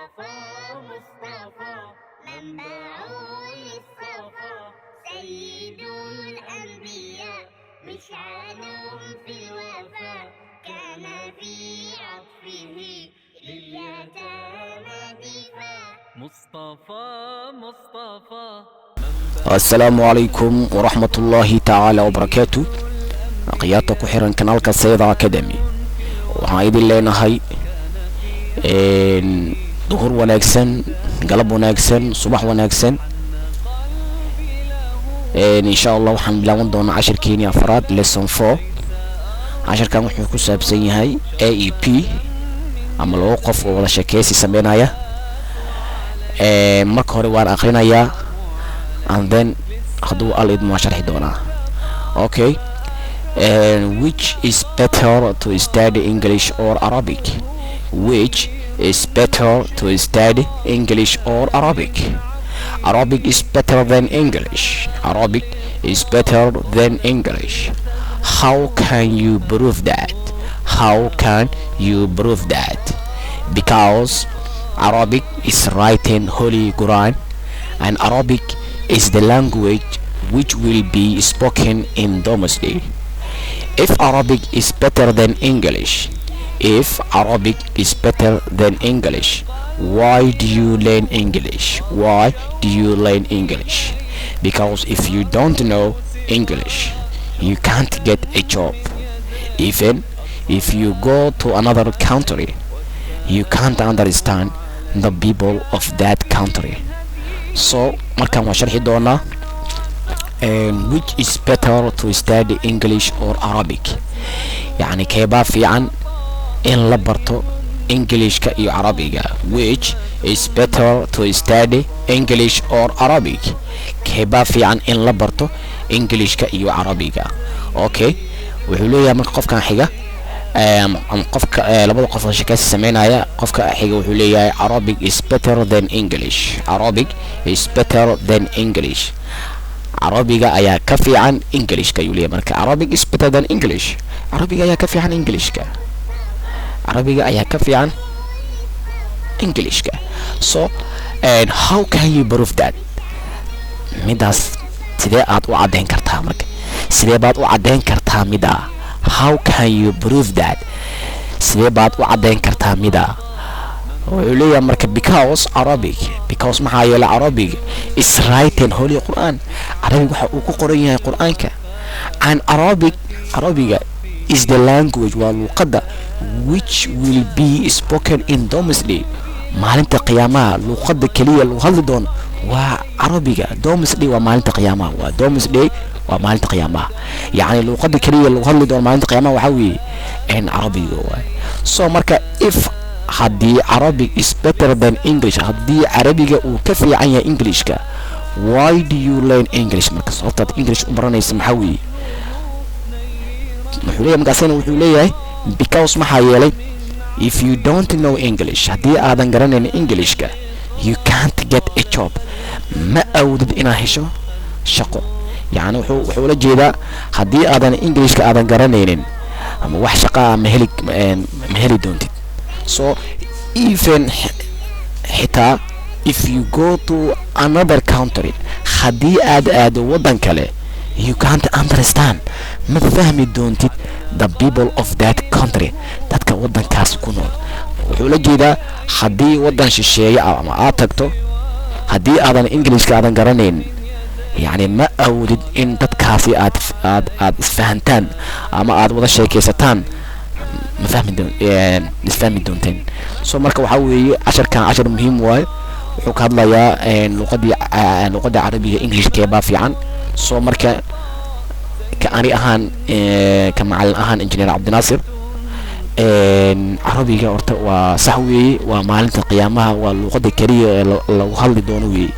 مصطفى منبع للصفا سيد الأنبياء مشعلهم في الوفا كان في عطفه لليتامى دفاع مصطفى السلام عليكم ورحمة الله تعالى وبركاته. قيادة كحيران كنالك السيدة أكاديمي waxaan idin leenahay duhur wanaagsan, galab wanaagsan, subax wanaagsan. insha Allah waxaan bilaaban doonaa cashirkeeni afraad lesson 4. cashirkan wuxuu ku saabsan yahay AEP ama loo qof oo wada sheekeysi sameynaya. marka hore waan aqrinayaa and then haduu al idmo sharxi doonaa. Okay. Which is better to study English or Arabic? Which is better to study English or Arabic? Arabic is better than English. Arabic is better than English. How can you prove that? How can you prove that? Because Arabic is written Holy Quran, and Arabic is the language which will be spoken in domestic. If Arabic is better than English, if Arabic is better than English, why do you learn English? Why do you learn English? Because if you don't know English, you can't get a job. Even if you go to another country, you can't understand the people of that country. So markaan waan sharxi doonaa which is better to study English or Arabic. يعني كيبا في عن إن لبرتو English iyo Arabiga. Which is better to study English or Arabic. كيبا في عن إن لبرتو English iyo Arabiga. Okay. wuxuu leeyahay marka qofkan xiga qofka labada qof oo sheekaysi sameynaya qofka xiga wuxuu leeyahay Arabic is better than English. Arabic is better than English. Arabiga ayaa ka fiican Englishka ayuu leeyahay. marka Arabic is better than English. Arabiga ayaa ka fiican Englishka. Arabiga ayaa ka fiican Englishka. So and how can you prove that? midaas sidee aad u cadeyn kartaa marka? sidee baad u cadeyn kartaa midaa? How can you prove that? sidee baad u cadeyn kartaa midaa? wuxuu leeyahay marka because maxaa yeelay Arabic is written Holy Quran. Arabic waxa uu ku qoran yahay Quraanka. And Arabiga is the language waa luqadda which will be spoken in domesday. maalinta qiyaamaha luqadda kaliya lagu hadli doono waa Arabiga. domesday waa maalinta qiyaamaha. waa domesday waa maalinta qiyaamaha. yani luqadda kaliya lagu hadli doono maalinta qiyaamaha waxa weeye Arabiga waa. so marka if haddii Arabic is better than English, haddii Arabiga uu ka fiican yahay Englishka, why do you learn English? marka sababtaad English u baranaysa maxaa weeye? wuxuu leeyahay because maxaa yeelay if you don't know English, haddii aadan garanayn Englishka, you can't get a job. ma awdid inaad hesho shaqo. yani wuxuu la jeedaa haddii aadan Englishka aadan garanaynin ama wax shaqo ma heli doontid. so even xitaa if you go to another country, haddii aad aado wadan kale, you can't understand, ma fahmi doontid the people of that country, dadka wadankaas ku nool. wuxuu la jeedaa haddii wadan shisheeye ama aad tagto, haddii aadan Englishka aadan garanayn, yani ma awdid in dadkaasi aad isfahantaan ama aad wada sheekaysataan. isfahmi doonteen. so marka waxa weeye casharkan cashar muhiim waaye. wuxuu ka hadlayaa luqadda Carabiga English keebaa fiican. so marka ka ani ahaan ka macallin ahaan engineer Cabdinaasir, Carabiga horta waa sax weeye, waa maalinta qiyaamaha, waa luqadda kaliya lagu hadli doono weeye.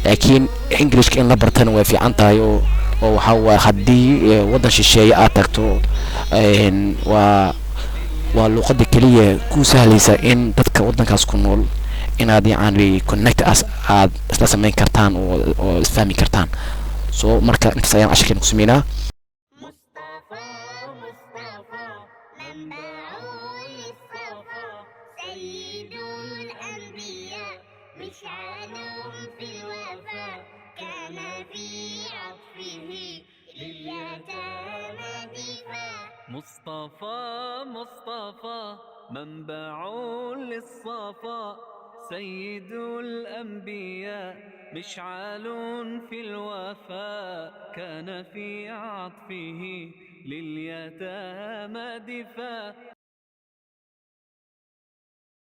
laakiin Englishka in la bartana way fiican tahay oo waxa waa haddii wadan shisheeye aad tagto waa luqadda kaliya ku sahlaysa in dadka wadankaas ku nool inaad yani connect aad isla sameyn kartaan oo isfahmi kartaan. so marka intaas ayaan cashirkeena ku sameynaa. منبع للصفا سيد الأنبياء مشعل في الوفا كان في عطفه لليتامى دفاع. مصطفى مصطفى منبع للصفا سيد الأنبياء مشعل في الوفا كان في عطفه لليتامى دفاع.